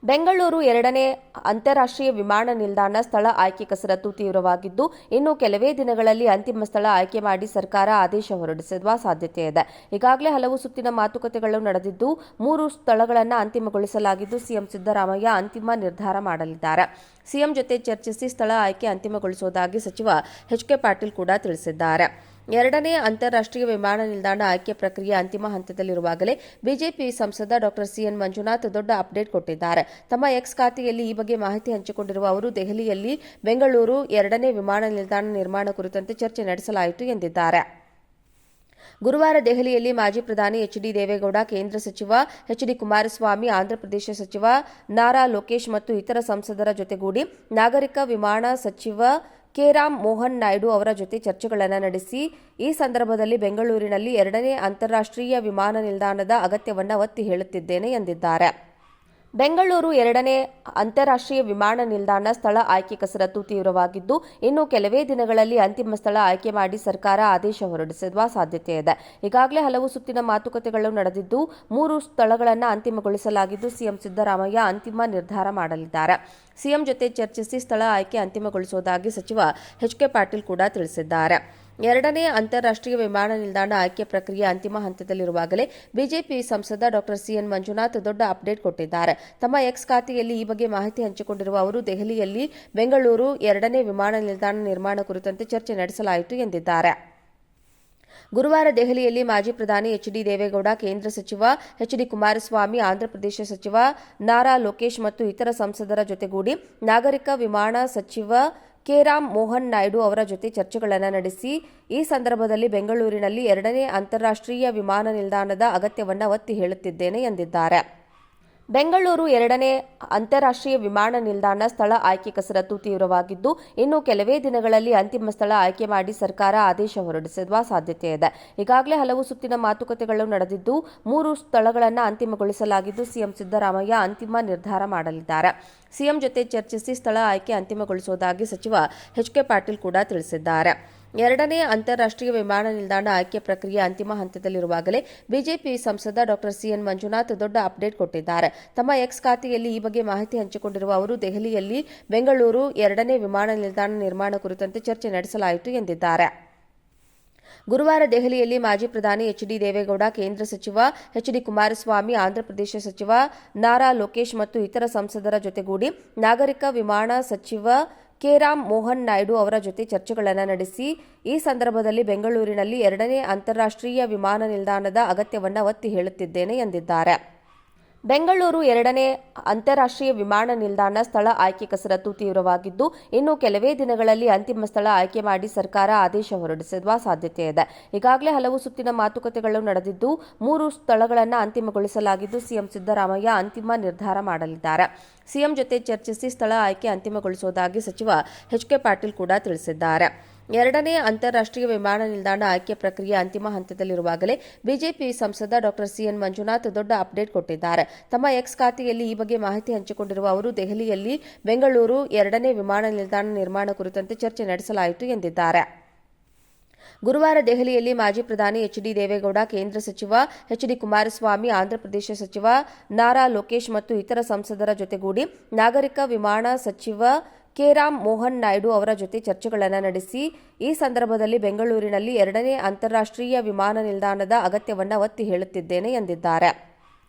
ಬೆಂಗಳೂರು ಎರಡನೇ ಅಂತಾರಾಷ್ಟ್ರೀಯ ವಿಮಾನ ನಿಲ್ದಾಣ ಸ್ಥಳ ಆಯ್ಕೆ ಕಸರತ್ತು ತೀವ್ರವಾಗಿದ್ದು, ಇನ್ನು ಕೆಲವೇ ದಿನಗಳಲ್ಲಿ ಅಂತಿಮ ಸ್ಥಳ ಆಯ್ಕೆ ಮಾಡಿ ಸರ್ಕಾರ ಆದೇಶ ಹೊರಡಿಸುವ ಸಾಧ್ಯತೆ ಇದೆ. ಈಗಾಗಲೇ ಹಲವು ಸುತ್ತಿನ ಮಾತುಕತೆಗಳು ನಡೆದಿದ್ದು, 3 ಸ್ಥಳಗಳನ್ನು ಅಂತಿಮಗೊಳಿಸಲಾಗಿದ್ದು, ಸಿಎಂ ಸಿದ್ದರಾಮಯ್ಯ ಅಂತಿಮ ನಿರ್ಧಾರ ಮಾಡಲಿದ್ದಾರೆ. ಸಿಎಂ ಜೊತೆ ಚರ್ಚಿಸಿ ಸ್ಥಳ ಆಯ್ಕೆ ಅಂತಿಮಗೊಳಿಸುವುದಾಗಿ ಸಚಿವ ಎಚ್.ಕೆ. ಪಾಟೀಲ್ ಕೂಡ ತಿಳಿಸಿದ್ದಾರೆ. ಎರಡನೇ ಅಂತಾರಾಷ್ಟ್ರೀಯ ವಿಮಾನ ನಿಲ್ದಾಣ ಆಯ್ಕೆ ಪ್ರಕ್ರಿಯೆ ಅಂತಿಮ ಹಂತದಲ್ಲಿರುವಾಗಲೇ ಬಿಜೆಪಿ ಸಂಸದ ಡಾ ಸಿ.ಎನ್. ಮಂಜುನಾಥ್ ದೊಡ್ಡ ಅಪ್ಡೇಟ್ ಕೊಟ್ಟಿದ್ದಾರೆ. ತಮ್ಮ ಎಕ್ಸ್ ಖಾತೆಯಲ್ಲಿ ಈ ಬಗ್ಗೆ ಮಾಹಿತಿ ಹಂಚಿಕೊಂಡಿರುವ ಅವರು, ದೆಹಲಿಯಲ್ಲಿ ಬೆಂಗಳೂರು ಎರಡನೇ ವಿಮಾನ ನಿಲ್ದಾಣ ನಿರ್ಮಾಣ ಕುರಿತಂತೆ ಚರ್ಚೆ ನಡೆಸಲಾಯಿತು ಎಂದಿದ್ದಾರೆ. ಗುರುವಾರ ದೆಹಲಿಯಲ್ಲಿ ಮಾಜಿ ಪ್ರಧಾನಿ ಎಚ್.ಡಿ. ದೇವೇಗೌಡ, ಕೇಂದ್ರ ಸಚಿವ ಎಚ್.ಡಿ. ಕುಮಾರಸ್ವಾಮಿ, ಆಂಧ್ರಪ್ರದೇಶ ಸಚಿವ ನಾರಾ ಲೋಕೇಶ್ ಮತ್ತು ಇತರ ಸಂಸದರ ಜೊತೆಗೂಡಿ ನಾಗರಿಕ ವಿಮಾನ ಸಚಿವ ಕೆ. ರಾಮ್ ಮೋಹನ್ ನಾಯ್ಡು ಅವರ ಜೊತೆ ಚರ್ಚೆಗಳನ್ನು ನಡೆಸಿ ಈ ಸಂದರ್ಭದಲ್ಲಿ ಬೆಂಗಳೂರಿನಲ್ಲಿ ಎರಡನೇ ಅಂತಾರಾಷ್ಟ್ರೀಯ ವಿಮಾನ ನಿಲ್ದಾಣದ ಅಗತ್ಯವನ್ನು ಒತ್ತಿ ಹೇಳುತ್ತಿದ್ದೇನೆ ಎಂದಿದ್ದಾರೆ. ಬೆಂಗಳೂರು ಎರಡನೇ ಅಂತಾರಾಷ್ಟ್ರೀಯ ವಿಮಾನ ನಿಲ್ದಾಣ ಸ್ಥಳ ಆಯ್ಕೆ ಕಸರತ್ತು ತೀವ್ರವಾಗಿದ್ದು, ಇನ್ನು ಕೆಲವೇ ದಿನಗಳಲ್ಲಿ ಅಂತಿಮ ಸ್ಥಳ ಆಯ್ಕೆ ಮಾಡಿ ಸರ್ಕಾರ ಆದೇಶ ಹೊರಡಿಸುವ ಸಾಧ್ಯತೆ ಇದೆ. ಈಗಾಗಲೇ ಹಲವು ಸುತ್ತಿನ ಮಾತುಕತೆಗಳು ನಡೆದಿದ್ದು, 3 ಸ್ಥಳಗಳನ್ನು ಅಂತಿಮಗೊಳಿಸಲಾಗಿದ್ದು, ಸಿಎಂ ಸಿದ್ದರಾಮಯ್ಯ ಅಂತಿಮ ನಿರ್ಧಾರ ಮಾಡಲಿದ್ದಾರೆ. ಸಿಎಂ ಜೊತೆ ಚರ್ಚಿಸಿ ಸ್ಥಳ ಆಯ್ಕೆ ಅಂತಿಮಗೊಳಿಸುವುದಾಗಿ ಸಚಿವ ಎಚ್.ಕೆ. ಪಾಟೀಲ್ ಕೂಡ ತಿಳಿಸಿದ್ದಾರೆ. ಎರಡನೇ ಅಂತಾರಾಷ್ಟ್ರೀಯ ವಿಮಾನ ನಿಲ್ದಾಣ ಆಯ್ಕೆ ಪ್ರಕ್ರಿಯೆ ಅಂತಿಮ ಹಂತದಲ್ಲಿರುವಾಗಲೇ ಬಿಜೆಪಿ ಸಂಸದ ಡಾ ಸಿ.ಎನ್. ಮಂಜುನಾಥ್ ದೊಡ್ಡ ಅಪ್ಡೇಟ್ ಕೊಟ್ಟಿದ್ದಾರೆ. ತಮ್ಮ ಎಕ್ಸ್ ಖಾತೆಯಲ್ಲಿ ಈ ಬಗ್ಗೆ ಮಾಹಿತಿ ಹಂಚಿಕೊಂಡಿರುವ ಅವರು, ದೆಹಲಿಯಲ್ಲಿ ಬೆಂಗಳೂರು ಎರಡನೇ ವಿಮಾನ ನಿಲ್ದಾಣ ನಿರ್ಮಾಣ ಕುರಿತಂತೆ ಚರ್ಚೆ ನಡೆಸಲಾಯಿತು ಎಂದಿದ್ದಾರೆ. ಗುರುವಾರ ದೆಹಲಿಯಲ್ಲಿ ಮಾಜಿ ಪ್ರಧಾನಿ ಎಚ್.ಡಿ. ದೇವೇಗೌಡ, ಕೇಂದ್ರ ಸಚಿವ ಎಚ್.ಡಿ. ಕುಮಾರಸ್ವಾಮಿ, ಆಂಧ್ರಪ್ರದೇಶ ಸಚಿವ ನಾರಾ ಲೋಕೇಶ್ ಮತ್ತು ಇತರ ಸಂಸದರ ಜೊತೆಗೂಡಿ ನಾಗರಿಕ ವಿಮಾನ ಸಚಿವ ಕೆ. ರಾಮ್ ಮೋಹನ್ ನಾಯ್ಡು ಅವರ ಜೊತೆ ಚರ್ಚೆಗಳನ್ನು ನಡೆಸಿ ಈ ಸಂದರ್ಭದಲ್ಲಿ ಬೆಂಗಳೂರಿನಲ್ಲಿ ಎರಡನೇ ಅಂತಾರಾಷ್ಟ್ರೀಯ ವಿಮಾನ ನಿಲ್ದಾಣದ ಅಗತ್ಯವನ್ನು ಒತ್ತಿ ಹೇಳುತ್ತಿದ್ದೇನೆ ಎಂದಿದ್ದಾರೆ. ಬೆಂಗಳೂರು ಎರಡನೇ ಅಂತಾರಾಷ್ಟ್ರೀಯ ವಿಮಾನ ನಿಲ್ದಾಣ ಸ್ಥಳ ಆಯ್ಕೆ ಕಸರತ್ತು ತೀವ್ರವಾಗಿದ್ದು, ಇನ್ನು ಕೆಲವೇ ದಿನಗಳಲ್ಲಿ ಅಂತಿಮ ಸ್ಥಳ ಆಯ್ಕೆ ಮಾಡಿ ಸರ್ಕಾರ ಆದೇಶ ಹೊರಡಿಸುವ ಸಾಧ್ಯತೆ ಇದೆ. ಈಗಾಗಲೇ ಹಲವು ಸುತ್ತಿನ ಮಾತುಕತೆಗಳು ನಡೆದಿದ್ದು, 3 ಸ್ಥಳಗಳನ್ನು ಅಂತಿಮಗೊಳಿಸಲಾಗಿದ್ದು, ಸಿಎಂ ಸಿದ್ದರಾಮಯ್ಯ ಅಂತಿಮ ನಿರ್ಧಾರ ಮಾಡಲಿದ್ದಾರೆ. ಸಿಎಂ ಜೊತೆ ಚರ್ಚಿಸಿ ಸ್ಥಳ ಆಯ್ಕೆ ಅಂತಿಮಗೊಳಿಸುವುದಾಗಿ ಸಚಿವ ಎಚ್.ಕೆ. ಪಾಟೀಲ್ ಕೂಡ ತಿಳಿಸಿದ್ದಾರೆ. ಎರಡನೇ ಅಂತಾರಾಷ್ಟ್ರೀಯ ವಿಮಾನ ನಿಲ್ದಾಣ ಆಯ್ಕೆ ಪ್ರಕ್ರಿಯೆ ಅಂತಿಮ ಹಂತದಲ್ಲಿರುವಾಗಲೇ ಬಿಜೆಪಿ ಸಂಸದ ಡಾ ಸಿ.ಎನ್. ಮಂಜುನಾಥ್ ದೊಡ್ಡ ಅಪ್ಡೇಟ್ ಕೊಟ್ಟಿದ್ದಾರೆ. ತಮ್ಮ ಎಕ್ಸ್ ಖಾತೆಯಲ್ಲಿ ಈ ಬಗ್ಗೆ ಮಾಹಿತಿ ಹಂಚಿಕೊಂಡಿರುವ ಅವರು, ದೆಹಲಿಯಲ್ಲಿ ಬೆಂಗಳೂರು ಎರಡನೇ ವಿಮಾನ ನಿಲ್ದಾಣ ನಿರ್ಮಾಣ ಕುರಿತಂತೆ ಚರ್ಚೆ ನಡೆಸಲಾಯಿತು ಎಂದಿದ್ದಾರೆ. ಗುರುವಾರ ದೆಹಲಿಯಲ್ಲಿ ಮಾಜಿ ಪ್ರಧಾನಿ ಎಚ್.ಡಿ. ದೇವೇಗೌಡ, ಕೇಂದ್ರ ಸಚಿವ ಎಚ್.ಡಿ. ಕುಮಾರಸ್ವಾಮಿ, ಆಂಧ್ರಪ್ರದೇಶ ಸಚಿವ ನಾರಾ ಲೋಕೇಶ್ ಮತ್ತು ಇತರ ಸಂಸದರ ಜೊತೆಗೂಡಿ ನಾಗರಿಕ ವಿಮಾನ ಸಚಿವ ಕೆ. ರಾಮ್ ಮೋಹನ್ ನಾಯ್ಡು ಅವರ ಜೊತೆ ಚರ್ಚೆಗಳನ್ನು ನಡೆಸಿ ಈ ಸಂದರ್ಭದಲ್ಲಿ ಬೆಂಗಳೂರಿನಲ್ಲಿ ಎರಡನೇ ಅಂತಾರಾಷ್ಟ್ರೀಯ ವಿಮಾನ ನಿಲ್ದಾಣದ ಅಗತ್ಯವನ್ನು ಒತ್ತಿ ಹೇಳುತ್ತಿದ್ದೇನೆ ಎಂದಿದ್ದಾರೆ. ಬೆಂಗಳೂರು ಎರಡನೇ ಅಂತಾರಾಷ್ಟ್ರೀಯ ವಿಮಾನ ನಿಲ್ದಾಣ ಸ್ಥಳ ಆಯ್ಕೆ ಕಸರತ್ತು ತೀವ್ರವಾಗಿದ್ದು, ಇನ್ನು ಕೆಲವೇ ದಿನಗಳಲ್ಲಿ ಅಂತಿಮ ಸ್ಥಳ ಆಯ್ಕೆ ಮಾಡಿ ಸರ್ಕಾರ ಆದೇಶ ಹೊರಡಿಸುವ ಸಾಧ್ಯತೆ ಇದೆ. ಈಗಾಗಲೇ ಹಲವು ಸುತ್ತಿನ ಮಾತುಕತೆಗಳು ನಡೆದಿದ್ದು, 3 ಸ್ಥಳಗಳನ್ನು ಅಂತಿಮಗೊಳಿಸಲಾಗಿದ್ದು, ಸಿಎಂ ಸಿದ್ದರಾಮಯ್ಯ ಅಂತಿಮ ನಿರ್ಧಾರ ಮಾಡಲಿದ್ದಾರೆ. ಸಿಎಂ ಜೊತೆ ಚರ್ಚಿಸಿ ಸ್ಥಳ ಆಯ್ಕೆ ಅಂತಿಮಗೊಳಿಸುವುದಾಗಿ ಸಚಿವ ಎಚ್.ಕೆ. ಪಾಟೀಲ್ ಕೂಡ ತಿಳಿಸಿದ್ದಾರೆ. ಎರಡನೇ ಅಂತಾರಾಷ್ಟ್ರೀಯ ವಿಮಾನ ನಿಲ್ದಾಣ ಆಯ್ಕೆ ಪ್ರಕ್ರಿಯೆ ಅಂತಿಮ ಹಂತದಲ್ಲಿರುವಾಗಲೇ ಬಿಜೆಪಿ ಸಂಸದ ಡಾ ಸಿ.ಎನ್. ಮಂಜುನಾಥ್ ದೊಡ್ಡ ಅಪ್ಡೇಟ್ ಕೊಟ್ಟಿದ್ದಾರೆ. ತಮ್ಮ ಎಕ್ಸ್ ಖಾತೆಯಲ್ಲಿ ಈ ಬಗ್ಗೆ ಮಾಹಿತಿ ಹಂಚಿಕೊಂಡಿರುವ ಅವರು, ದೆಹಲಿಯಲ್ಲಿ ಬೆಂಗಳೂರು ಎರಡನೇ ವಿಮಾನ ನಿಲ್ದಾಣ ನಿರ್ಮಾಣ ಕುರಿತಂತೆ ಚರ್ಚೆ ನಡೆಸಲಾಯಿತು ಎಂದಿದ್ದಾರೆ. ಗುರುವಾರ ದೆಹಲಿಯಲ್ಲಿ ಮಾಜಿ ಪ್ರಧಾನಿ ಎಚ್.ಡಿ. ದೇವೇಗೌಡ, ಕೇಂದ್ರ ಸಚಿವ ಎಚ್.ಡಿ. ಕುಮಾರಸ್ವಾಮಿ, ಆಂಧ್ರಪ್ರದೇಶ ಸಚಿವ ನಾರಾ ಲೋಕೇಶ್ ಮತ್ತು ಇತರ ಸಂಸದರ ಜೊತೆಗೂಡಿ ನಾಗರಿಕ ವಿಮಾನ ಸಚಿವ ಕೆ. ರಾಮ್ ಮೋಹನ್ ನಾಯ್ಡು ಅವರ ಜೊತೆ ಚರ್ಚೆಗಳನ್ನು ನಡೆಸಿ ಈ ಸಂದರ್ಭದಲ್ಲಿ ಬೆಂಗಳೂರಿನಲ್ಲಿ ಎರಡನೇ ಅಂತಾರಾಷ್ಟ್ರೀಯ ವಿಮಾನ ನಿಲ್ದಾಣದ ಅಗತ್ಯವನ್ನು ಒತ್ತಿ ಹೇಳುತ್ತಿದ್ದೇನೆ ಎಂದಿದ್ದಾರೆ.